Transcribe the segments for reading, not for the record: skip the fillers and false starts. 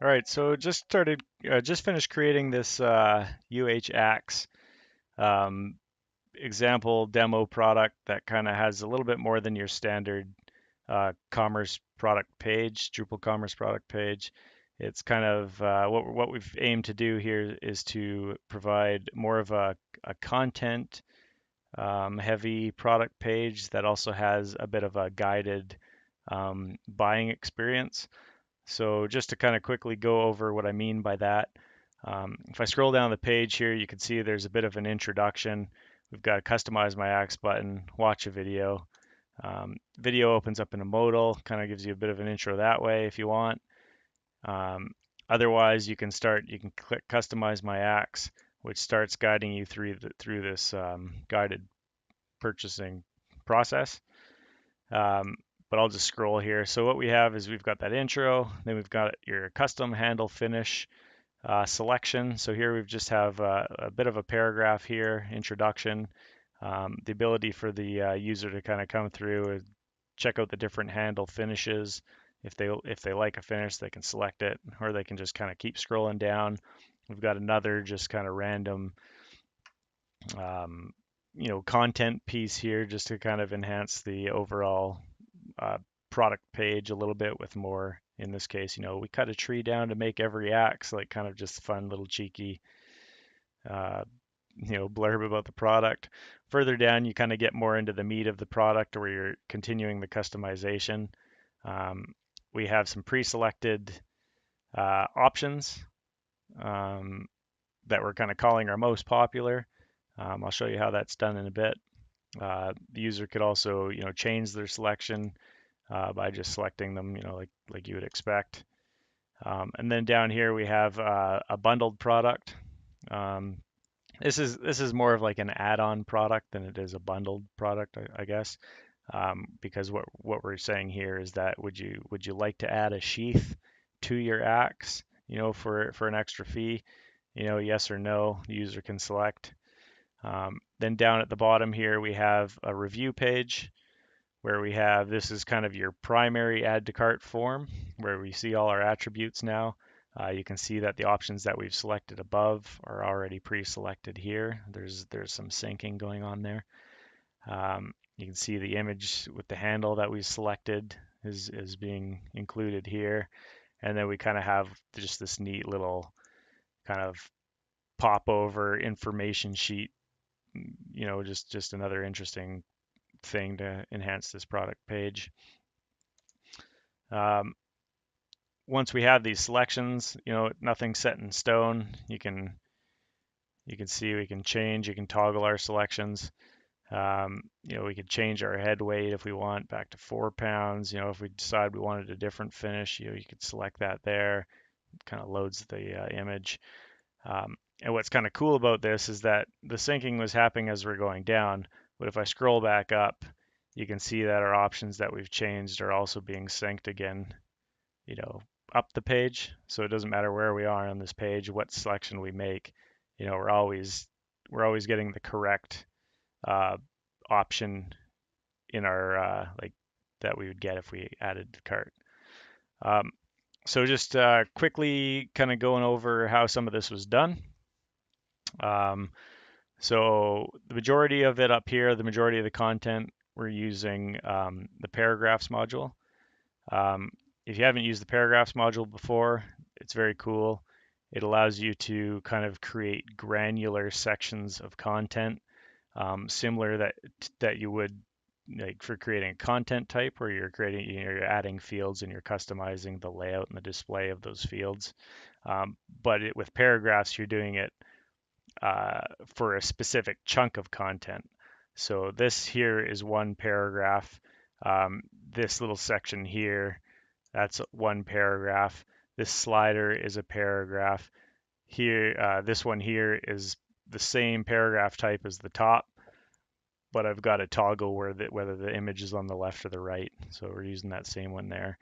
All right, so just finished creating this UHAX um, example demo product that kind of has a little bit more than your standard commerce product page, Drupal commerce product page. It's kind of what we've aimed to do here is to provide more of a content heavy product page that also has a bit of a guided buying experience. So just to kind of quickly go over what I mean by that, if I scroll down the page here, you can see there's a bit of an introduction. We've got a customize my axe button, watch a video. Video opens up in a modal, kind of gives you a bit of an intro that way if you want. Um, Otherwise, you can click customize my axe, which starts guiding you through this guided purchasing process. Um, but I'll just scroll here. So what we have is we've got that intro, then we've got your custom handle finish selection. So here we just have a bit of a paragraph here, introduction, the ability for the user to kind of come through and check out the different handle finishes. If they like a finish, they can select it, or they can just kind of keep scrolling down. We've got another just kind of random um, content piece here just to kind of enhance the overall uh, product page a little bit with more. In this case, we cut a tree down to make every axe, like kind of just fun little cheeky, uh, blurb about the product. Further down, you kind of get more into the meat of the product where you're continuing the customization. Um, we have some pre-selected options um, that we're kind of calling our most popular. I'll show you how that's done in a bit. The user could also, change their selection by just selecting them, like you would expect. And then down here we have a bundled product. Um, this is more of like an add-on product than it is a bundled product, I guess, because what we're saying here is that would you like to add a sheath to your axe, for an extra fee, yes or no. The user can select. Then down at the bottom here, we have a review page where this is kind of your primary add to cart form where we see all our attributes now. You can see that the options that we've selected above are already pre-selected here. There's some syncing going on there. You can see the image with the handle that we selected is being included here. And then we kind of have just this neat little kind of pop over information sheet, just another interesting thing to enhance this product page. Um, Once we have these selections, nothing's set in stone. You can see we can change, you can toggle our selections. We could change our head weight if we want back to 4 pounds. If we decide we wanted a different finish, you could select that there. It kind of loads the image. And what's kind of cool about this is that the syncing was happening as we're going down, but if I scroll back up, you can see that our options that we've changed are also being synced again, up the page. So it doesn't matter where we are on this page, what selection we make, we're always getting the correct uh, option in our like that we would get if we added to cart. Um, so just quickly kind of going over how some of this was done. So the majority of it up here, the majority of the content, we're using the paragraphs module. If you haven't used the paragraphs module before, it's very cool. It allows you to kind of create granular sections of content, similar that you would like for creating a content type where you're adding fields and you're customizing the layout and the display of those fields. But with paragraphs, you're doing it for a specific chunk of content. So this here is one paragraph. This little section here, that's one paragraph. This slider is a paragraph. Here, this one here is the same paragraph type as the top, but I've got a toggle whether the image is on the left or the right. So we're using that same one there.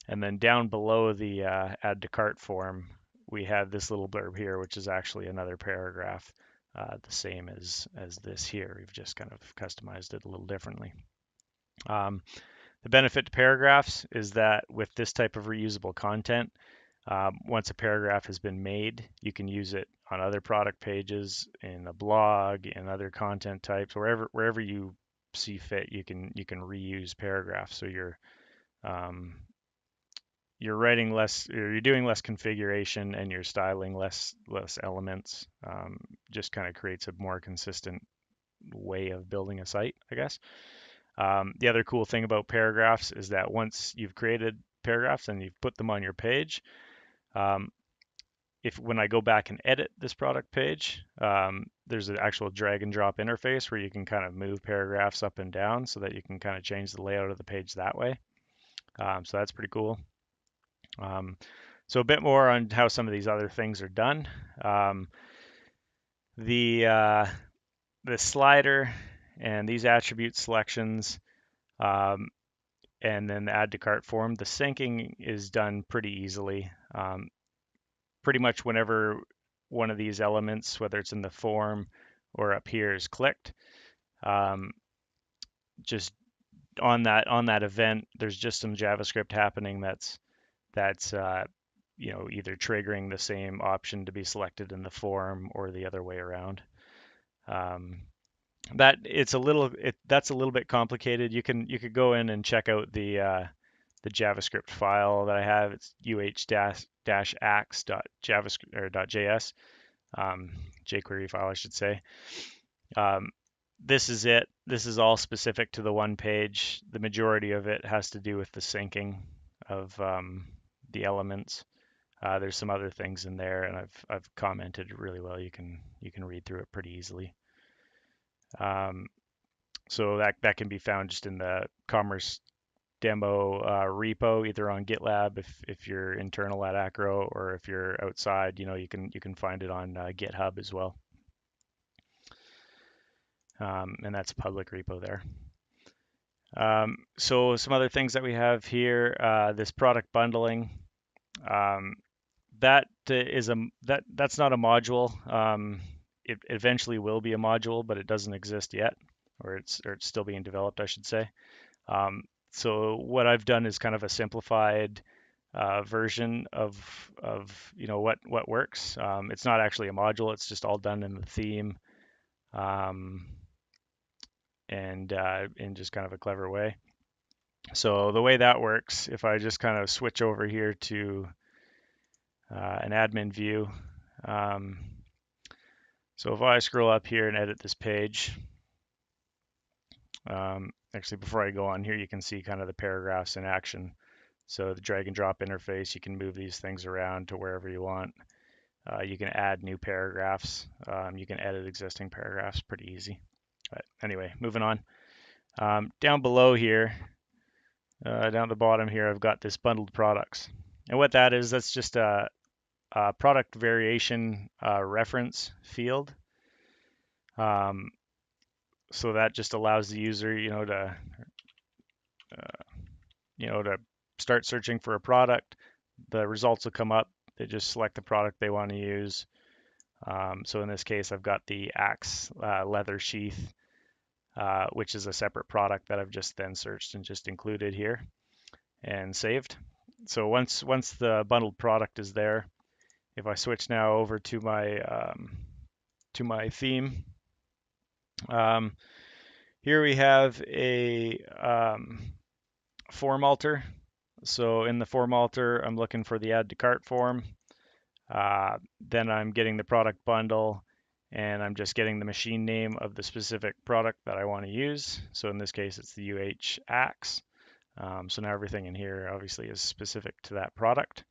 And then down below the add to cart form, we have this little blurb here, which is actually another paragraph, the same as this here. We've just kind of customized it a little differently. The benefit to paragraphs is that with this type of reusable content, Once a paragraph has been made, you can use it on other product pages, in a blog, in other content types, wherever you see fit. You can reuse paragraphs, so um, you're writing less, or you're doing less configuration, and you're styling less elements. Just kind of creates a more consistent way of building a site, I guess. The other cool thing about paragraphs is that once you've created paragraphs and you've put them on your page, um, if when I go back and edit this product page, there's an actual drag and drop interface where you can kind of move paragraphs up and down so that you can kind of change the layout of the page that way. So that's pretty cool. So a bit more on how some of these other things are done. The slider and these attribute selections, and then the add to cart form, the syncing is done pretty easily. Pretty much whenever one of these elements, whether it's in the form or up here, is clicked, just on that event, there's just some JavaScript happening that's either triggering the same option to be selected in the form or the other way around. That's a little bit complicated. You could go in and check out the JavaScript file that I have. It's uh-ax.javascript or .js, jQuery file, I should say. This is it. This is all specific to the one page. The majority of it has to do with the syncing of the elements. There's some other things in there, and I've commented really well. You can read through it pretty easily. So that can be found just in the Commerce demo repo, either on GitLab if you're internal at Acro, or if you're outside, you can find it on GitHub as well. And that's a public repo there. So some other things that we have here, this product bundling, that's not a module. It eventually will be a module, but it doesn't exist yet, or it's still being developed, I should say. So what I've done is kind of a simplified version of what works. It's not actually a module; it's just all done in the theme, and in just kind of a clever way. So the way that works, if I just kind of switch over here to an admin view, so if I scroll up here and edit this page, actually before I go on here, you can see kind of the paragraphs in action. So the drag and drop interface, you can move these things around to wherever you want. You can add new paragraphs. You can edit existing paragraphs pretty easy. But anyway, moving on. Down below here, down at the bottom here, I've got this bundled products. And what that is, that's just a product variation reference field. So that just allows the user, to start searching for a product. The results will come up. They just select the product they want to use. So in this case, I've got the Axe leather sheath, which is a separate product that I've just then searched and just included here and saved. So once the bundled product is there, if I switch now over to my theme, here we have a form alter. So in the form alter, I'm looking for the add to cart form. Then I'm getting the product bundle, and I'm just getting the machine name of the specific product that I want to use. So in this case, it's the UH Axe. So now everything in here obviously is specific to that product.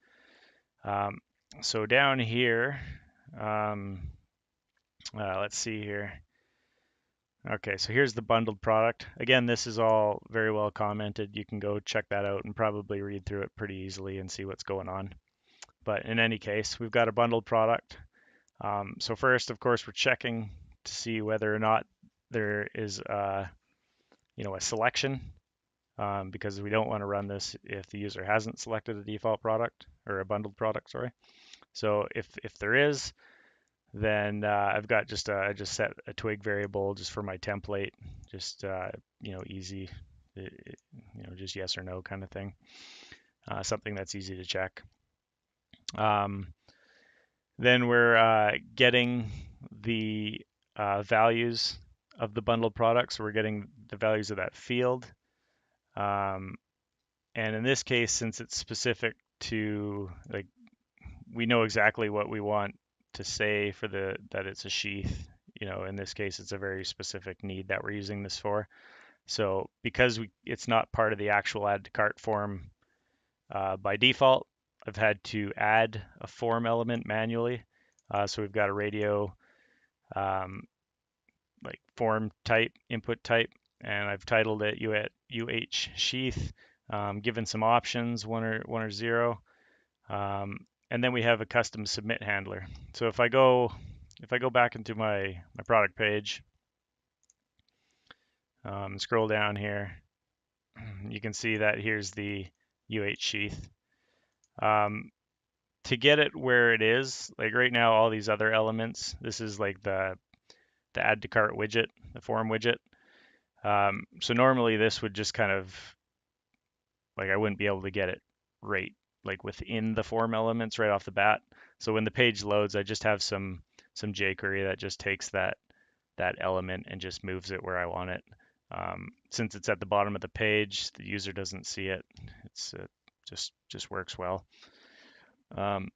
So down here, let's see here. Okay, so here's the bundled product. Again, this is all very well commented. You can go check that out and probably read through it pretty easily and see what's going on. But in any case, we've got a bundled product. So first, of course, we're checking to see whether or not there is a selection, because we don't want to run this if the user hasn't selected a default product or a bundled product, sorry. So if there is, then I've got I just set a twig variable just for my template, just easy, just yes or no kind of thing, something that's easy to check. Um, then we're getting the values of the bundled products. So we're getting the values of that field. Um, and in this case, since it's specific to, like, we know exactly what we want to say for that it's a sheath. In this case, it's a very specific need that we're using this for. So because it's not part of the actual add to cart form by default, I've had to add a form element manually. So we've got a radio um, like form type, input type, and I've titled it UH sheath, given some options, one or zero. And then we have a custom submit handler. So if I go back into my product page, scroll down here, you can see that here's the UH sheath. To get it where it is, like right now, all these other elements, this is like the add to cart widget, the form widget. So normally this would just kind of, like, I wouldn't be able to get it right like within the form elements right off the bat. So when the page loads, I just have some jQuery that just takes that element and just moves it where I want it. Since it's at the bottom of the page, the user doesn't see it. It's just works well. And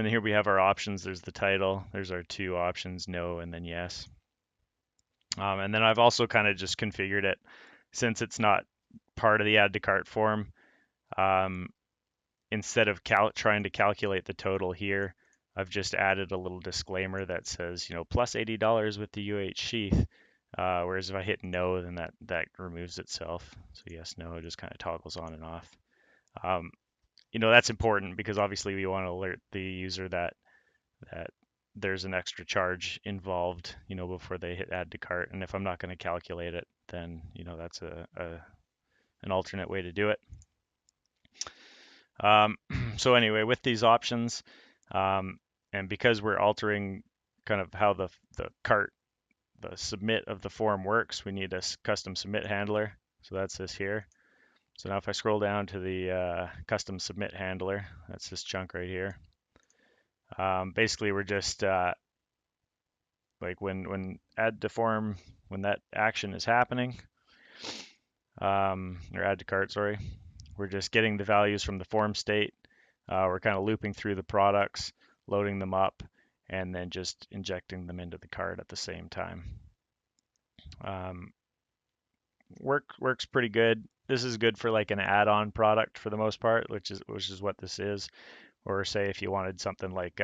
here we have our options. There's the title. There's our two options, no and then yes. And then I've also kind of just configured it, since it's not part of the add to cart form. Instead of trying to calculate the total here, I've just added a little disclaimer that says, plus $80 with the UH sheath. Whereas if I hit no, then that removes itself. So yes, no, it just kind of toggles on and off. That's important because obviously we want to alert the user that there's an extra charge involved, before they hit add to cart. And if I'm not going to calculate it, then that's an alternate way to do it. So anyway, with these options, and because we're altering kind of how the submit of the form works, we need a custom submit handler. So that's this here. So now if I scroll down to the custom submit handler, that's this chunk right here. Basically, we're just like when add to form, when that action is happening, or add to cart, sorry, we're just getting the values from the form state. We're kind of looping through the products, loading them up, and then just injecting them into the cart at the same time. Works pretty good. This is good for like an add-on product for the most part, which is what this is. Or say if you wanted something like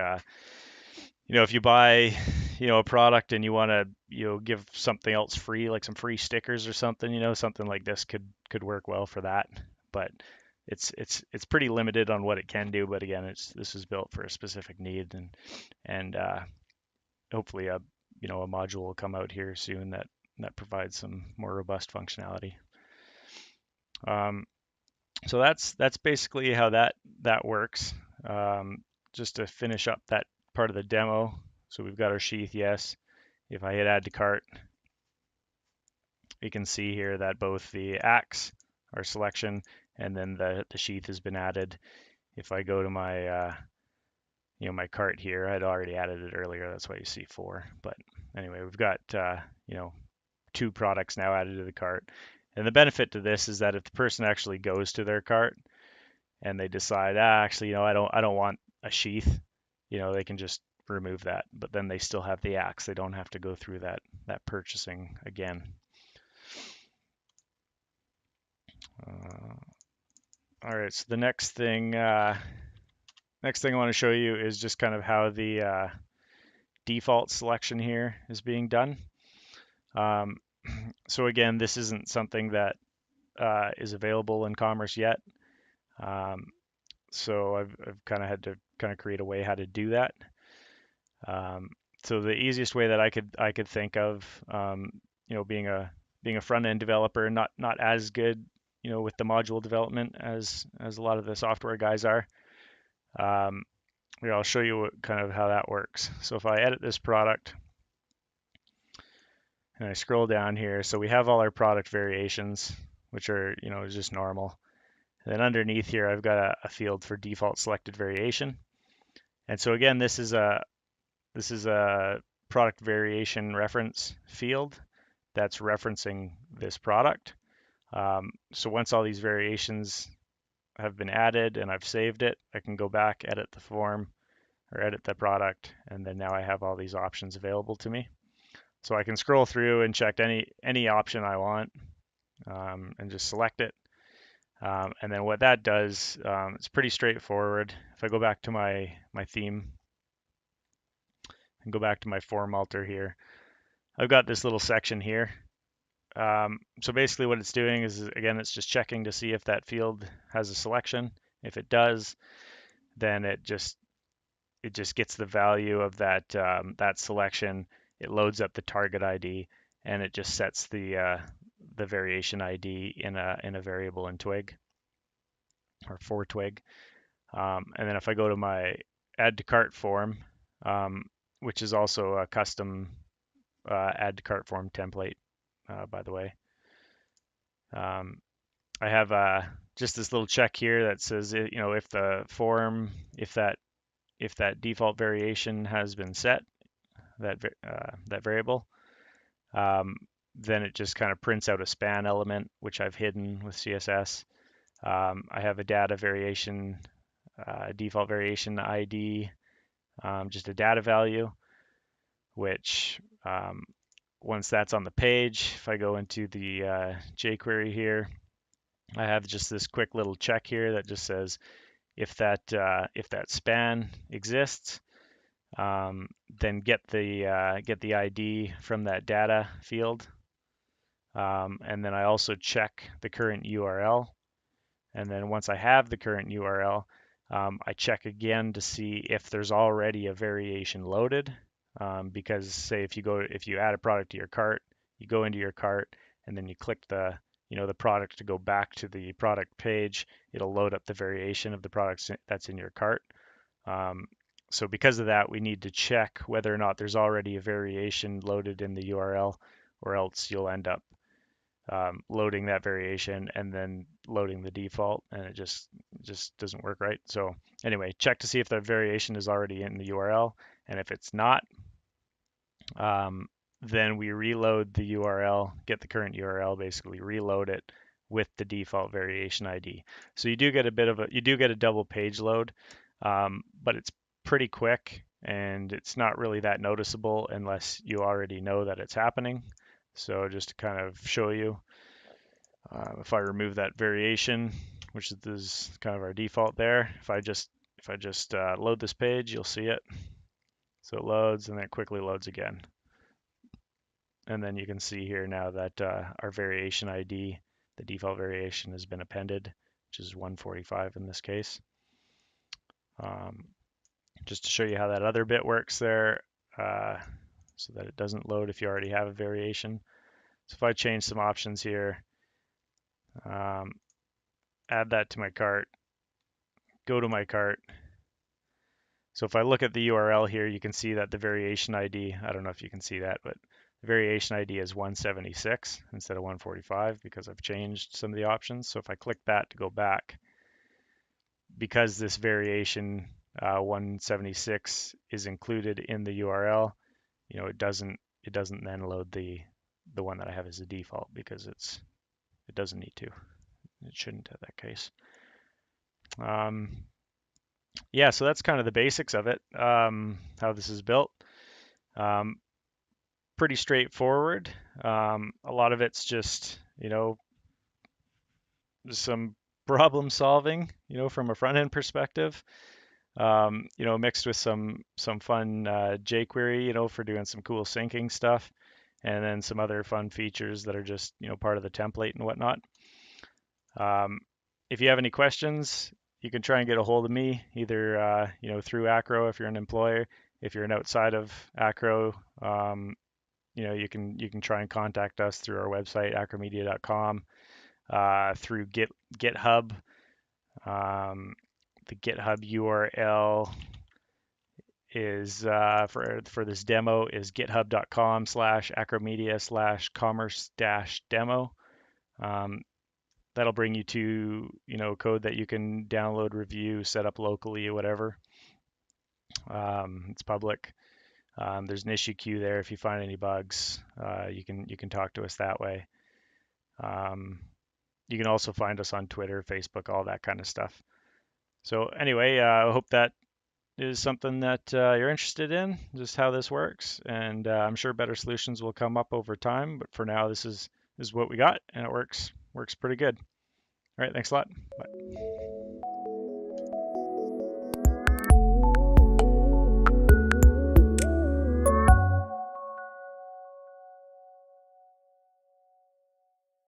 if you buy a product and you want to give something else free, like some free stickers or something, something like this could work well for that. But it's pretty limited on what it can do. But again, this is built for a specific need, and hopefully a module will come out here soon that provides some more robust functionality. So that's basically how that works. Just to finish up that part of the demo. So we've got our sheath, yes. If I hit add to cart, you can see here that both the axe, our selection, and then the sheath has been added. If I go to my my cart here, I'd already added it earlier. That's why you see 4. But anyway, we've got 2 products now added to the cart. And the benefit to this is that if the person actually goes to their cart and they decide, actually, I don't want a sheath, they can just remove that. But then they still have the axe. They don't have to go through that purchasing again. All right, so the next thing I want to show you is just kind of how the default selection here is being done. So again, this isn't something that is available in Commerce yet. So I've kind of had to create a way how to do that. So the easiest way that I could think of, being a front end developer, not as good, with the module development as a lot of the software guys are. I'll show you kind of how that works. So if I edit this product and I scroll down here, so we have all our product variations, which are just normal. And then underneath here, I've got a field for default selected variation. And so again, this is a product variation reference field that's referencing this product. So once all these variations have been added and I've saved it, I can go back, edit the form or edit the product, and then now I have all these options available to me. So I can scroll through and check any option I want and just select it. And then what that does, it's pretty straightforward. If I go back to my theme and go back to my form alter here, I've got this little section here. So basically what it's doing is, again, it's just checking to see if that field has a selection. If it does, then it just gets the value of that that selection. It loads up the target ID, and it just sets the variation ID in a variable in Twig or for Twig. And then if I go to my add to cart form, which is also a custom add to cart form template, by the way, I have just this little check here that says, if the form, if that default variation has been set, that variable, then it just kind of prints out a span element, which I've hidden with CSS. I have a data variation, default variation ID, just a data value, which once that's on the page, if I go into the jQuery here, I have just this quick little check here that just says if that span exists, then get the ID from that data field, and then I also check the current URL. And then once I have the current URL, I check again to see if there's already a variation loaded. Because say if you add a product to your cart, you go into your cart and then you click the product to go back to the product page, it'll load up the variation of the products that's in your cart. So because of that, we need to check whether or not there's already a variation loaded in the URL, or else you'll end up loading that variation and then loading the default, and it just doesn't work right. So anyway, check to see if the variation is already in the URL, and if it's not, then we reload the URL, get the current URL, basically reload it with the default variation ID. So you do get a double page load, but it's pretty quick and it's not really that noticeable unless you already know that it's happening. So just to kind of show you, if I remove that variation, which is kind of our default there, if I just load this page, you'll see it. So it loads and then it quickly loads again. And then you can see here now that our variation ID, the default variation, has been appended, which is 145 in this case. Just to show you how that other bit works there, so that it doesn't load if you already have a variation. So if I change some options here, add that to my cart, go to my cart. So if I look at the URL here, you can see that the variation ID, I don't know if you can see that, but the variation ID is 176 instead of 145 because I've changed some of the options. So if I click that to go back, because this variation 176 is included in the URL, it doesn't then load the one that I have as a default because it doesn't need to. It shouldn't in that case. Yeah, so that's kind of the basics of it, how this is built. Pretty straightforward. A lot of it's just, some problem solving, from a front end perspective, mixed with some fun jQuery, for doing some cool syncing stuff, and then some other fun features that are just, part of the template and whatnot. If you have any questions, you can try and get a hold of me either, through Acro if you're an employer. If you're an outside of Acro, you can try and contact us through our website, acromedia.com, through GitHub. The GitHub URL is for this demo is github.com/acromedia/commerce-demo. That'll bring you to, code that you can download, review, set up locally, or whatever. It's public. There's an issue queue there. If you find any bugs, you can talk to us that way. Um, you can also find us on Twitter, Facebook, all that kind of stuff. So anyway, I hope that is something that you're interested in, just how this works. And I'm sure better solutions will come up over time. But for now, this is what we got, and it works pretty good. All right, thanks a lot. Bye.